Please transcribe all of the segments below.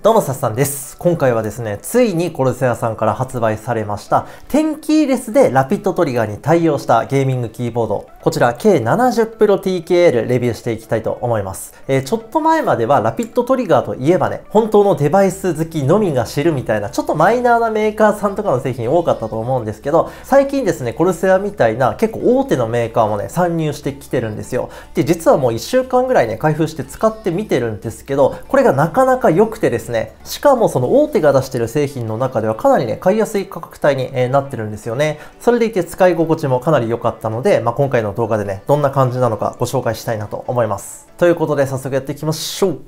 どうもさっさんです。今回はですね、ついにコルセアさんから発売されました10キーレスでラピッドトリガーに対応したゲーミングキーボード、こちら K70 Pro TKL レビューしていきたいと思います。ちょっと前まではラピッドトリガーといえばね、本当のデバイス好きのみが知るみたいなちょっとマイナーなメーカーさんとかの製品多かったと思うんですけど、最近ですね、コルセアみたいな結構大手のメーカーもね、参入してきてるんですよ。で、実はもう1週間ぐらいね、開封して使ってみてるんですけど、これがなかなか良くてですね、しかもその大手が出してる製品の中ではかなりね、買いやすい価格帯になってるんですよね。それでいて使い心地もかなり良かったので、今回の動画でね、どんな感じなのかご紹介したいなと思います。ということで早速やっていきましょう。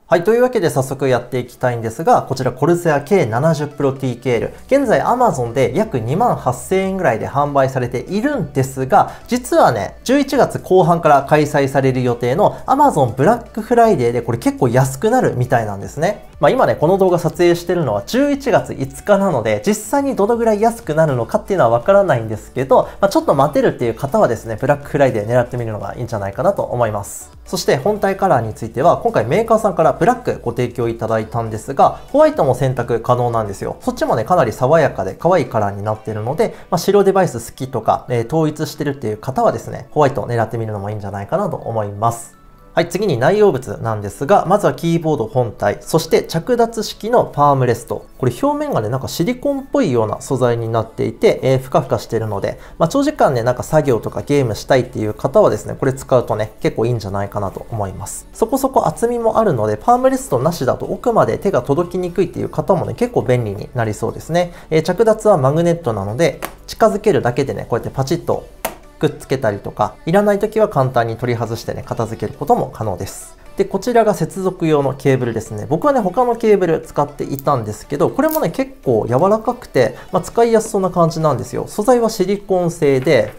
はい。というわけで早速やっていきたいんですが、こちらコルセア K70 Pro TKL。現在 Amazon で約28,000円ぐらいで販売されているんですが、実はね、11月後半から開催される予定の Amazon ブラックフライデーでこれ結構安くなるみたいなんですね。今ね、この動画撮影してるのは11月5日なので、実際にどのぐらい安くなるのかっていうのはわからないんですけど、ちょっと待てるっていう方はですね、ブラックフライデー狙ってみるのがいいんじゃないかなと思います。そして本体カラーについては、今回メーカーさんからブラックご提供いただいたんですが、ホワイトも選択可能なんですよ。そっちもね、かなり爽やかで可愛いカラーになっているので、白デバイス好きとか、統一してるっていう方はですね、ホワイトを狙ってみるのもいいんじゃないかなと思います。はい、次に内容物なんですが、まずはキーボード本体、そして着脱式のパームレスト。これ表面がね、なんかシリコンっぽいような素材になっていて、ふかふかしているので、長時間ね、なんか作業とかゲームしたいっていう方はですね、これ使うとね、結構いいんじゃないかなと思います。そこそこ厚みもあるので、パームレストなしだと奥まで手が届きにくいっていう方もね、結構便利になりそうですね。着脱はマグネットなので、近づけるだけでね、こうやってパチッとくっつけたりとか、いらない時は簡単に取り外してね、片付けることも可能です。で、こちらが接続用のケーブルですね。僕はね、他のケーブル使っていたんですけど、これもね、結構柔らかくて、使いやすそうな感じなんですよ。素材はシリコン製で、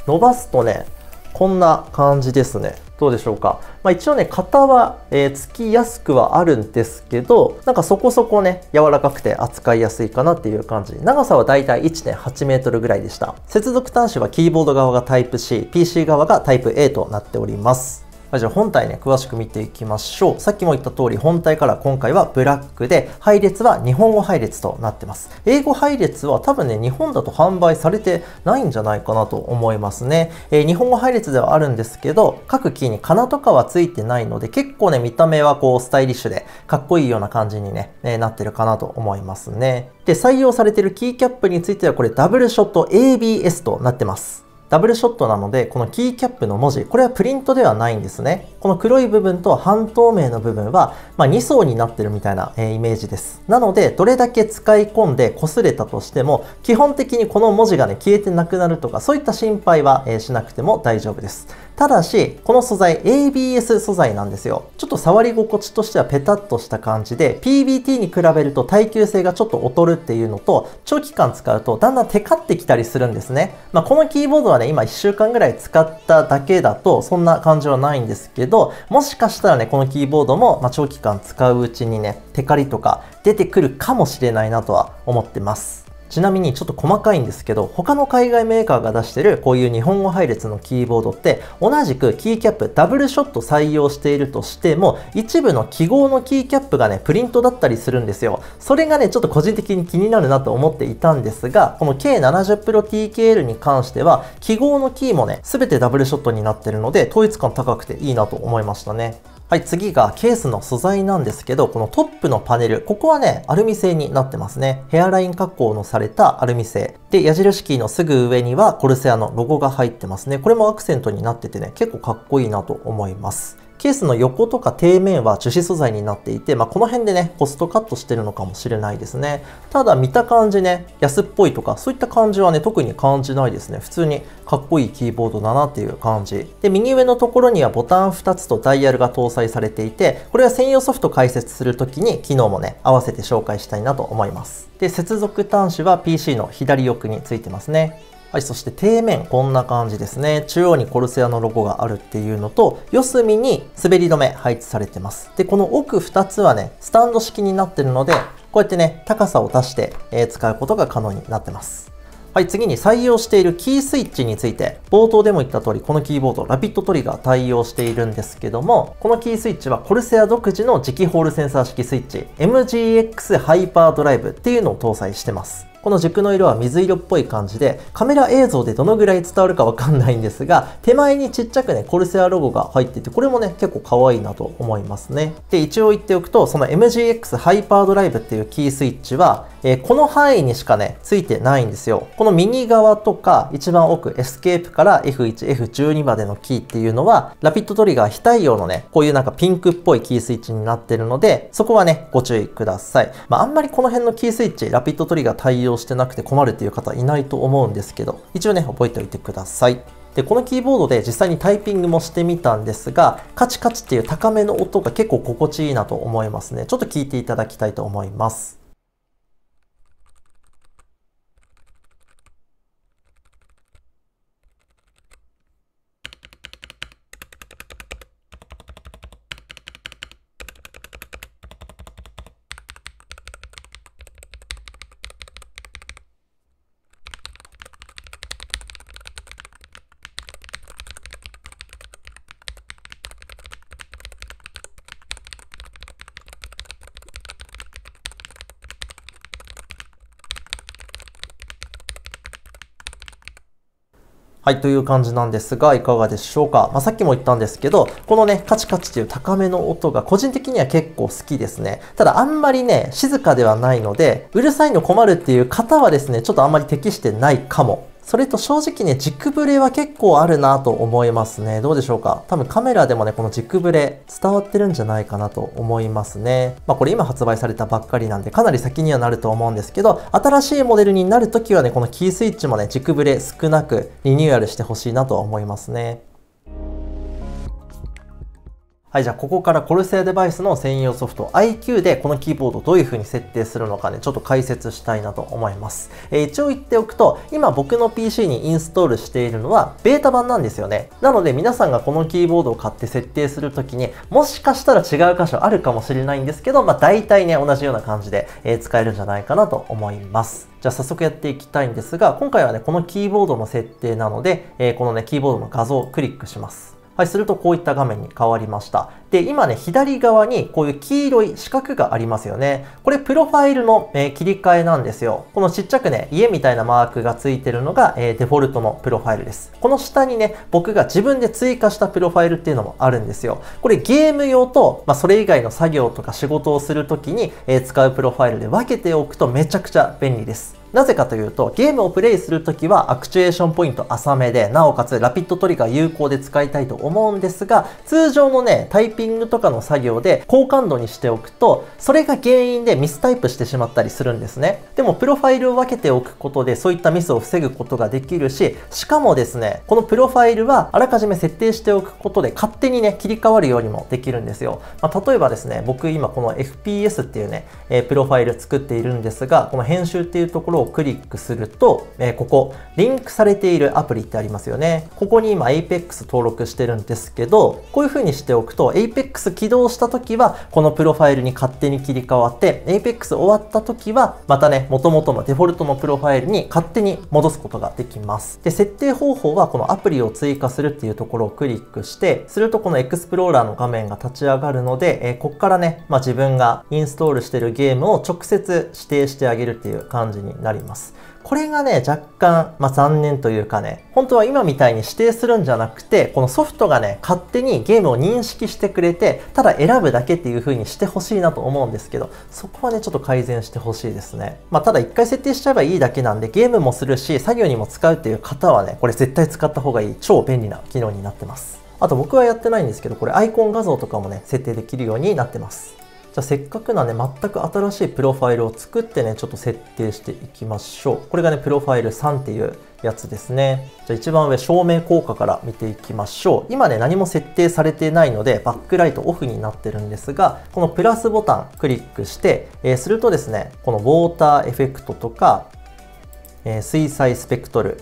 伸ばすとね、こんな感じですね。どうでしょうか。一応ね、型は、つきやすくはあるんですけど、なんかそこそこね、柔らかくて扱いやすいかなっていう感じ。長さはだいたい 1.8 メートルぐらいでした。接続端子はキーボード側が Type-C、PC 側が Type-A となっております。はい、じゃあ本体ね、詳しく見ていきましょう。さっきも言った通り、本体から今回はブラックで、配列は日本語配列となってます。英語配列は多分ね、日本だと販売されてないんじゃないかなと思いますね。日本語配列ではあるんですけど、各キーにカナとかはついてないので、結構ね、見た目はこう、スタイリッシュで、かっこいいような感じにね、なってるかなと思いますね。で、採用されているキーキャップについては、これダブルショット ABS となってます。ダブルショットなので、このキーキャップの文字、これはプリントではないんですね。この黒い部分と半透明の部分は、2層になってるみたいな、イメージです。なので、どれだけ使い込んで擦れたとしても、基本的にこの文字がね、消えてなくなるとか、そういった心配は、しなくても大丈夫です。ただし、この素材 ABS 素材なんですよ。ちょっと触り心地としてはペタッとした感じで、PBT に比べると耐久性がちょっと劣るっていうのと、長期間使うとだんだんテカってきたりするんですね。このキーボードはね、今1週間ぐらい使っただけだと、そんな感じはないんですけど、もしかしたらね、このキーボードも、長期間使ううちにね、テカリとか出てくるかもしれないなとは思ってます。ちなみにちょっと細かいんですけど、他の海外メーカーが出してるこういう日本語配列のキーボードって同じくキーキャップダブルショット採用しているとしても、一部の記号のキーキャップがね、プリントだったりするんですよ。それがね、ちょっと個人的に気になるなと思っていたんですが、この K70 Pro TKL に関しては、記号のキーもね、すべてダブルショットになってるので、統一感高くていいなと思いましたね。はい、次がケースの素材なんですけど、このトップのパネル、ここはね、アルミ製になってますね。ヘアライン加工のされたアルミ製。で、矢印キーのすぐ上にはコルセアのロゴが入ってますね。これもアクセントになっててね、結構かっこいいなと思います。ケースの横とか底面は樹脂素材になっていて、この辺でね、コストカットしてるのかもしれないですね。ただ見た感じね、安っぽいとか、そういった感じはね、特に感じないですね。普通にかっこいいキーボードだなっていう感じ。で、右上のところにはボタン2つとダイヤルが搭載されていて、これは専用ソフト解説するときに機能もね、合わせて紹介したいなと思います。で、接続端子は PC の左奥についてますね。はい、そして底面、こんな感じですね。中央にコルセアのロゴがあるっていうのと、四隅に滑り止め配置されてます。で、この奥2つはね、スタンド式になってるので、こうやってね、高さを出して、使うことが可能になってます。はい、次に採用しているキースイッチについて、冒頭でも言った通り、このキーボード、ラピッドトリガー対応しているんですけども、このキースイッチはコルセア独自の磁気ホールセンサー式スイッチ、MGX ハイパードライブっていうのを搭載してます。この軸の色は水色っぽい感じで、カメラ映像でどのぐらい伝わるかわかんないんですが、手前にちっちゃくね、コルセアロゴが入っていて、これもね、結構可愛いなと思いますね。で、一応言っておくと、その MGX ハイパードライブっていうキースイッチは、この範囲にしかね、ついてないんですよ。この右側とか、一番奥、エスケープから F1、F12 までのキーっていうのは、ラピッドトリガー非対応のね、こういうなんかピンクっぽいキースイッチになってるので、そこはね、ご注意ください。あんまりこの辺のキースイッチ、ラピッドトリガー対応してなくて困るっていう方いないと思うんですけど、一応ね、覚えておいてください。で、このキーボードで実際にタイピングもしてみたんですが、カチカチっていう高めの音が結構心地いいなと思いますね。ちょっと聞いていただきたいと思います。はい、という感じなんですが、いかがでしょうか。さっきも言ったんですけど、このね、カチカチという高めの音が個人的には結構好きですね。ただあんまりね、静かではないので、うるさいの困るっていう方はですね、ちょっとあんまり適してないかも。それと正直ね、軸ブレは結構あるなと思いますね。どうでしょうか。多分カメラでもね、この軸ブレ伝わってるんじゃないかなと思いますね。これ今発売されたばっかりなんでかなり先にはなると思うんですけど、新しいモデルになるときはね、このキースイッチもね、軸ブレ少なくリニューアルしてほしいなとは思いますね。はい、じゃあここからコルセアデバイスの専用ソフト iQ でこのキーボードをどういう風に設定するのかね、ちょっと解説したいなと思います。一応言っておくと、今僕の PC にインストールしているのはベータ版なんですよね。なので皆さんがこのキーボードを買って設定するときに、もしかしたら違う箇所あるかもしれないんですけど、大体ね、同じような感じで使えるんじゃないかなと思います。じゃあ早速やっていきたいんですが、今回はね、このキーボードの設定なので、このね、キーボードの画像をクリックします。はい、するとこういった画面に変わりました。で、今ね、左側にこういう黄色い四角がありますよね。これ、プロファイルの、切り替えなんですよ。このちっちゃくね、家みたいなマークがついてるのが、デフォルトのプロファイルです。この下にね、僕が自分で追加したプロファイルっていうのもあるんですよ。これ、ゲーム用と、それ以外の作業とか仕事をするときに、使うプロファイルで分けておくとめちゃくちゃ便利です。なぜかというと、ゲームをプレイするときはアクチュエーションポイント浅めで、なおかつラピッドトリガー有効で使いたいと思うんですが、通常のね、タイピングとかの作業で高感度にしておくと、それが原因でミスタイプしてしまったりするんですね。でも、プロファイルを分けておくことで、そういったミスを防ぐことができるし、しかもですね、このプロファイルはあらかじめ設定しておくことで、勝手にね、切り替わるようにもできるんですよ。例えばですね、僕今この FPS っていうね、プロファイル作っているんですが、この編集っていうところをクリックすると、ここ、リンクされているアプリってありますよね。ここに今 Apex 登録してるんですけど、こういう風にしておくと、Apex 起動した時は、このプロファイルに勝手に切り替わって、Apex 終わった時は、またね、元々のデフォルトのプロファイルに勝手に戻すことができます。で、設定方法は、このアプリを追加するっていうところをクリックして、するとこのエクスプローラーの画面が立ち上がるので、ここからね、自分がインストールしてるゲームを直接指定してあげるっていう感じになります。これがね、若干、残念というかね、本当は今みたいに指定するんじゃなくて、このソフトがね、勝手にゲームを認識してくれて、ただ選ぶだけっていう風にしてほしいなと思うんですけど、そこはね、ちょっと改善してほしいですね。ただ一回設定しちゃえばいいだけなんで、ゲームもするし、作業にも使うっていう方はね、これ絶対使った方がいい、超便利な機能になってます。あと僕はやってないんですけど、これアイコン画像とかもね、設定できるようになってます。じゃあせっかくなんで全く新しいプロファイルを作ってね、ちょっと設定していきましょう。これがね、プロファイル3っていうやつですね。じゃあ一番上、照明効果から見ていきましょう。今ね、何も設定されてないので、バックライトオフになってるんですが、このプラスボタンクリックして、するとですね、このウォーターエフェクトとか、水彩スペクトル、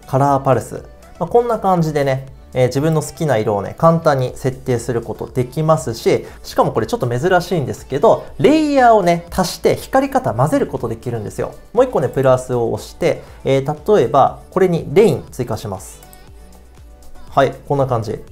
カラーパルス、こんな感じでね、自分の好きな色をね、簡単に設定することできますし、しかもこれちょっと珍しいんですけど、レイヤーをね、足して光り方混ぜることできるんですよ。もう一個ね、プラスを押して、例えば、これにレイン追加します。はい、こんな感じ。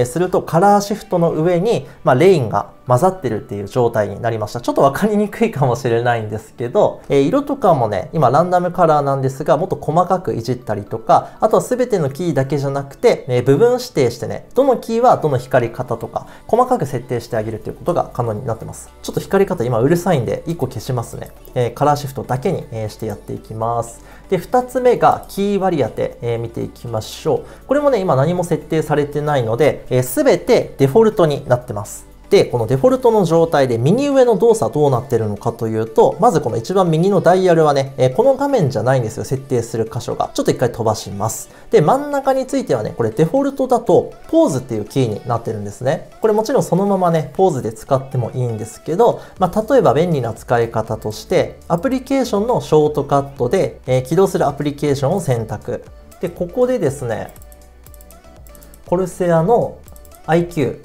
するとカラーシフトの上に、レインが混ざってるっていう状態になりました。ちょっと分かりにくいかもしれないんですけど、色とかもね、今ランダムカラーなんですが、もっと細かくいじったりとか、あとは全てのキーだけじゃなくて、部分指定してね、どのキーはどの光り方とか、細かく設定してあげるということが可能になってます。ちょっと光り方今うるさいんで、1個消しますね。カラーシフトだけにしてやっていきます。で、2つ目がキー割り当て、見ていきましょう。これもね、今何も設定されてないので、全てデフォルトになってます。で、このデフォルトの状態で右上の動作どうなってるのかというと、まずこの一番右のダイヤルはね、この画面じゃないんですよ、設定する箇所が。ちょっと一回飛ばします。で、真ん中についてはね、これデフォルトだとポーズっていうキーになってるんですね。これもちろんそのままね、ポーズで使ってもいいんですけど、例えば便利な使い方として、アプリケーションのショートカットで、起動するアプリケーションを選択。で、ここでですね、コルセアの IQ、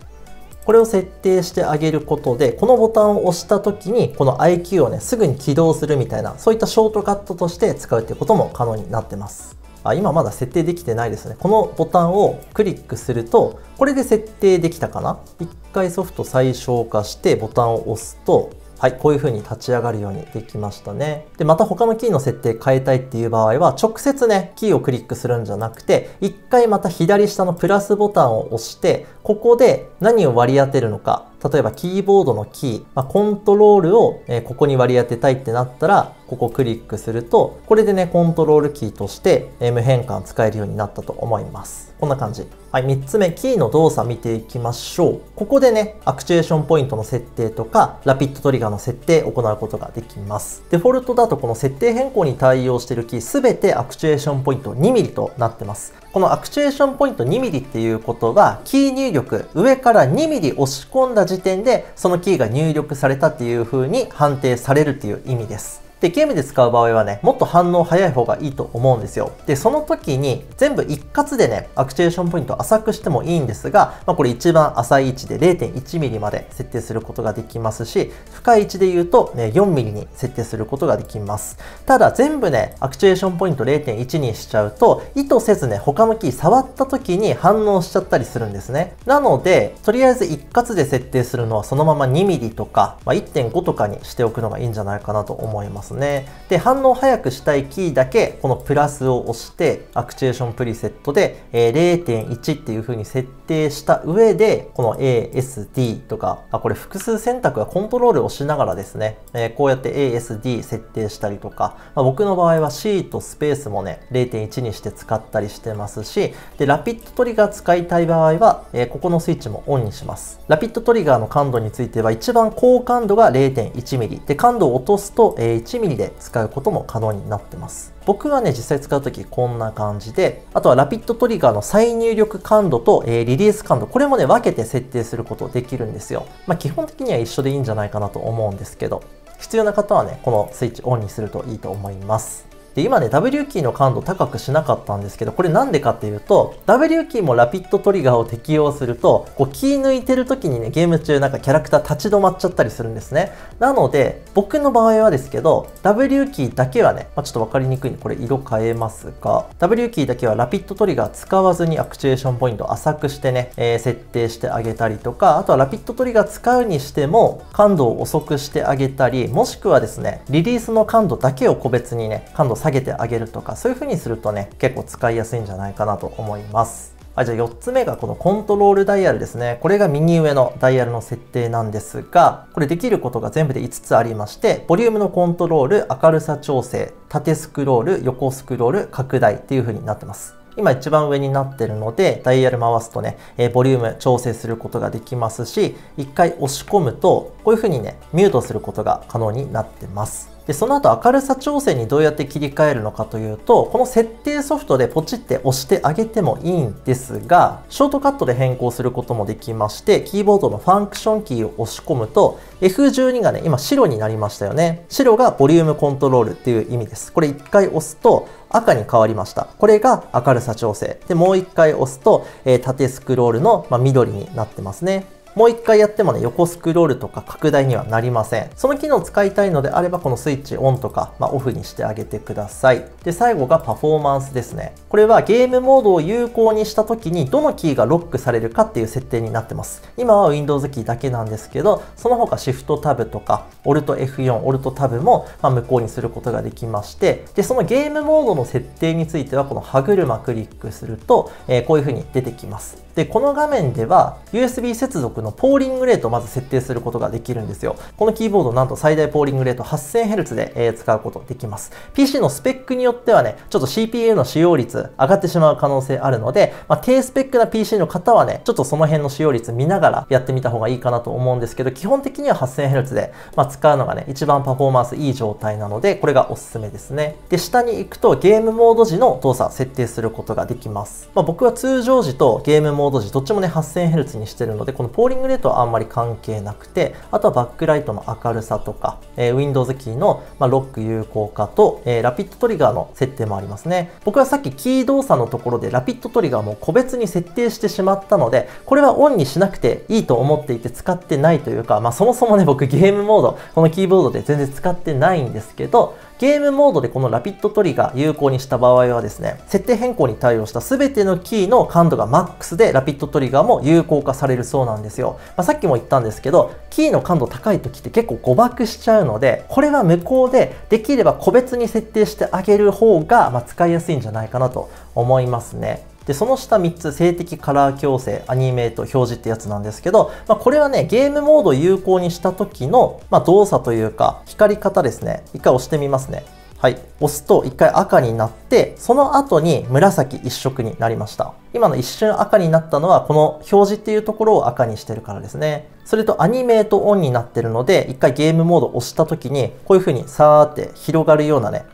これを設定してあげることで、このボタンを押した時に、この IQ をね、すぐに起動するみたいな、そういったショートカットとして使うっていうことも可能になってます。今まだ設定できてないですね。このボタンをクリックすると、これで設定できたかな？一回ソフト最小化してボタンを押すと、はい、こういう風に立ち上がるようにできましたね。で、また他のキーの設定変えたいっていう場合は、直接ね、キーをクリックするんじゃなくて、一回また左下のプラスボタンを押して、ここで何を割り当てるのか、例えばキーボードのキー、コントロールをここに割り当てたいってなったら、ここをクリックすると、これでね、コントロールキーとして無変換使えるようになったと思います。こんな感じ。はい、3つ目、キーの動作見ていきましょう。ここでね、アクチュエーションポイントの設定とか、ラピッドトリガーの設定を行うことができます。デフォルトだとこの設定変更に対応しているキー、すべてアクチュエーションポイント 2mm となってます。このアクチュエーションポイント 2mm っていうことは、キー入力、上から 2mm 押し込んだ時点で、そのキーが入力されたっていう風に判定されるっていう意味です。で、ゲームで使う場合はね、もっと反応早い方がいいと思うんですよ。で、その時に全部一括でね、アクチュエーションポイントを浅くしてもいいんですが、これ一番浅い位置で 0.1mm まで設定することができますし、深い位置で言うと、4mm に設定することができます。ただ全部ね、アクチュエーションポイント 0.1 にしちゃうと、意図せずね、他のキー触った時に反応しちゃったりするんですね。なので、とりあえず一括で設定するのはそのまま 2mm とか、1.5 とかにしておくのがいいんじゃないかなと思います。で、反応を早くしたいキーだけこのプラスを押してアクチュエーションプリセットで 0.1 っていう風に設定した上でこの ASD とかこれ複数選択はコントロールを押しながらですね、こうやって ASD 設定したりとか、僕の場合は C とスペースもね 0.1 にして使ったりしてますし、でラピッドトリガー使いたい場合は、ここのスイッチもオンにします。ラピッドトリガーの感度については一番高感度が 0.1mm で感度を落とすと 1mm で使うことも可能になってます。僕はね、実際使うときこんな感じで、あとはラピッドトリガーの再入力感度と、リリース感度、これもね、分けて設定することできるんですよ。基本的には一緒でいいんじゃないかなと思うんですけど、必要な方はね、このスイッチオンにするといいと思います。で、今ね、W キーの感度高くしなかったんですけど、これなんでかっていうと、W キーもラピッドトリガーを適用すると、キー抜いてる時にね、ゲーム中なんかキャラクター立ち止まっちゃったりするんですね。なので、僕の場合はですけど、W キーだけはね、ちょっとわかりにくいんで、これ色変えますが、W キーだけはラピッドトリガー使わずにアクチュエーションポイントを浅くしてね、設定してあげたりとか、あとはラピッドトリガー使うにしても、感度を遅くしてあげたり、もしくはですね、リリースの感度だけを個別にね、感度下げてあげるとか、そういう風にするとね、結構使いやすいんじゃないかなと思います。じゃあ4つ目がこのコントロールダイヤルですね。これが右上のダイヤルの設定なんですが、これできることが全部で5つありまして、ボリュームのコントロール、明るさ調整、縦スクロール、横スクロール、拡大っていう風になってます。今一番上になってるので、ダイヤル回すとね、ボリューム調整することができますし、一回押し込むと、こういう風にね、ミュートすることが可能になってます。で、その後明るさ調整にどうやって切り替えるのかというと、この設定ソフトでポチって押してあげてもいいんですが、ショートカットで変更することもできまして、キーボードのファンクションキーを押し込むと、F12 がね、今白になりましたよね。白がボリュームコントロールっていう意味です。これ1回押すと赤に変わりました。これが明るさ調整。で、もう1回押すと、縦スクロールの、緑になってますね。もう一回やってもね、横スクロールとか拡大にはなりません。その機能を使いたいのであれば、このスイッチオンとか、オフにしてあげてください。で、最後がパフォーマンスですね。これはゲームモードを有効にした時にどのキーがロックされるかっていう設定になってます。今は Windows キーだけなんですけど、その他 Shift タブとか Alt F4、Alt タブも無効にすることができまして、で、そのゲームモードの設定については、この歯車クリックすると、こういう風に出てきます。で、この画面では USB 接続のポーリングレートをまず設定することができるんですよ。このキーボードなんと最大ポーリングレート 8000Hz で使うことできます。PC のスペックによってはね、ちょっと CPU の使用率上がってしまう可能性あるので、低スペックな PC の方はね、ちょっとその辺の使用率見ながらやってみた方がいいかなと思うんですけど、基本的には 8000Hz で、使うのがね、一番パフォーマンスいい状態なので、これがおすすめですね。で、下に行くとゲームモード時の動作設定することができます。僕は通常時とゲームモード時どっちもね 8000Hz にしてるので、このポーリングレートはあんまり関係なくて、あとはバックライトの明るさとか、Windows キーの、ロック有効化と、ラピッドトリガーの設定もありますね。僕はさっきキー動作のところでラピッドトリガーも個別に設定してしまったので、これはオンにしなくていいと思っていて使ってないというか、そもそもね、僕ゲームモード、このキーボードで全然使ってないんですけど、ゲームモードでこのラピッドトリガー有効にした場合はですね、設定変更に対応した全てのキーの感度がマックスでラピッドトリガーも有効化されるそうなんですよ。さっきも言ったんですけど、キーの感度高い時って結構誤爆しちゃうので、これは無効でできれば個別に設定してあげる方が使いやすいんじゃないかなと思いますね。で、その下3つ、静的カラー矯正、アニメート、表示ってやつなんですけど、これはね、ゲームモードを有効にした時の、動作というか、光り方ですね。一回押してみますね。はい。押すと一回赤になって、その後に紫一色になりました。今の一瞬赤になったのは、この表示っていうところを赤にしてるからですね。それとアニメートオンになってるので、一回ゲームモードを押した時に、こういう風にさーって広がるようなね、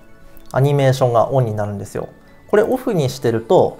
アニメーションがオンになるんですよ。これオフにしてると、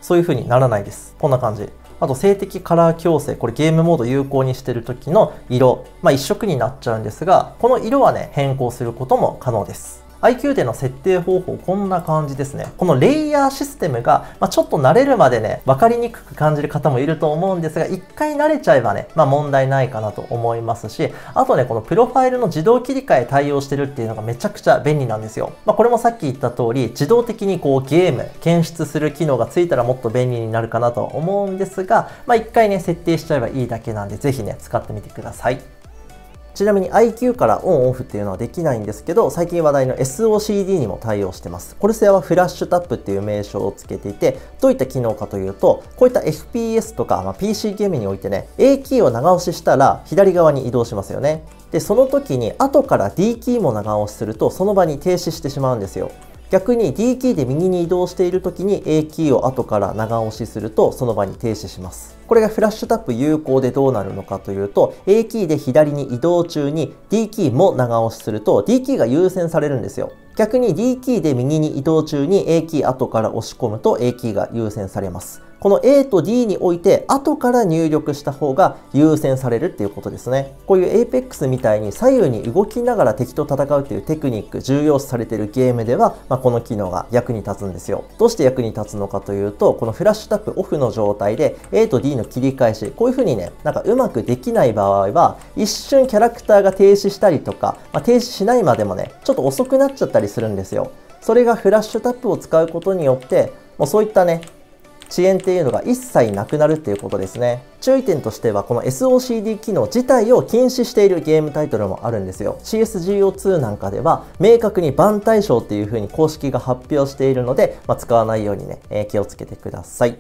そういう風にならないです。こんな感じ。あと、静的カラー矯正。これゲームモード有効にしてる時の色。一色になっちゃうんですが、この色はね、変更することも可能です。iQ での設定方法、こんな感じですね。このレイヤーシステムが、ちょっと慣れるまでね、分かりにくく感じる方もいると思うんですが、一回慣れちゃえばね、問題ないかなと思いますし、あとね、このプロファイルの自動切り替え対応してるっていうのがめちゃくちゃ便利なんですよ。これもさっき言った通り、自動的にこうゲーム、検出する機能がついたらもっと便利になるかなと思うんですが、一回ね、設定しちゃえばいいだけなんで、ぜひね、使ってみてください。ちなみに iQ からオンオフっていうのはできないんですけど、最近話題の SOCD にも対応してます。コルセアはフラッシュタップっていう名称をつけていて、どういった機能かというと、こういった FPS とか、PC ゲームにおいてね、A キーを長押ししたら左側に移動しますよね。で、その時に後から D キーも長押しすると、その場に停止してしまうんですよ。逆に D キーで右に移動している時に A キーを後から長押しするとその場に停止します。これがフラッシュタップ有効でどうなるのかというと、 A キーで左に移動中に D キーも長押しすると D キーが優先されるんですよ。逆に D キーで右に移動中に A キー後から押し込むと A キーが優先されます。この A と D において後から入力した方が優先されるっていうことですね。こういう Apex みたいに左右に動きながら敵と戦うっていうテクニック重要視されているゲームでは、この機能が役に立つんですよ。どうして役に立つのかというと、このフラッシュタップオフの状態で A と D の切り返し、こういう風にね、うまくできない場合は一瞬キャラクターが停止したりとか、停止しないまでもね、ちょっと遅くなっちゃったりするんですよ。それがフラッシュタップを使うことによって、もうそういったね、遅延っていうのが一切なくなるっていうことですね。注意点としては、この SOCD 機能自体を禁止しているゲームタイトルもあるんですよ。CSGO2 なんかでは明確にバン対象っていう風に公式が発表しているので、使わないようにね、気をつけてください。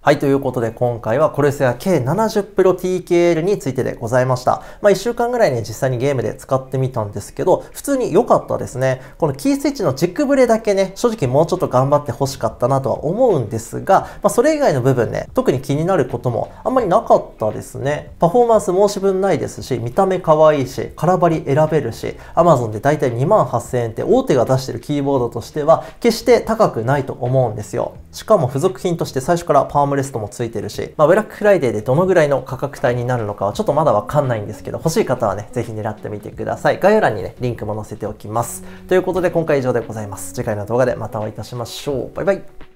はい、ということで今回はコルセア K70 Pro TKL についてでございました。1週間ぐらいね、実際にゲームで使ってみたんですけど、普通に良かったですね。このキースイッチの軸ブレだけね、正直もうちょっと頑張って欲しかったなとは思うんですが、それ以外の部分ね、特に気になることもあんまりなかったですね。パフォーマンス申し分ないですし、見た目可愛いし、空張り選べるし、Amazon でだいたい28,000円って大手が出してるキーボードとしては、決して高くないと思うんですよ。しかも付属品として最初からパームレストもついてるし、ブラックフライデーでどのぐらいの価格帯になるのかはちょっとまだわかんないんですけど、欲しい方はね、ぜひ狙ってみてください。概要欄にね、リンクも載せておきます。ということで今回以上でございます。次回の動画でまたお会いいたしましょう。バイバイ。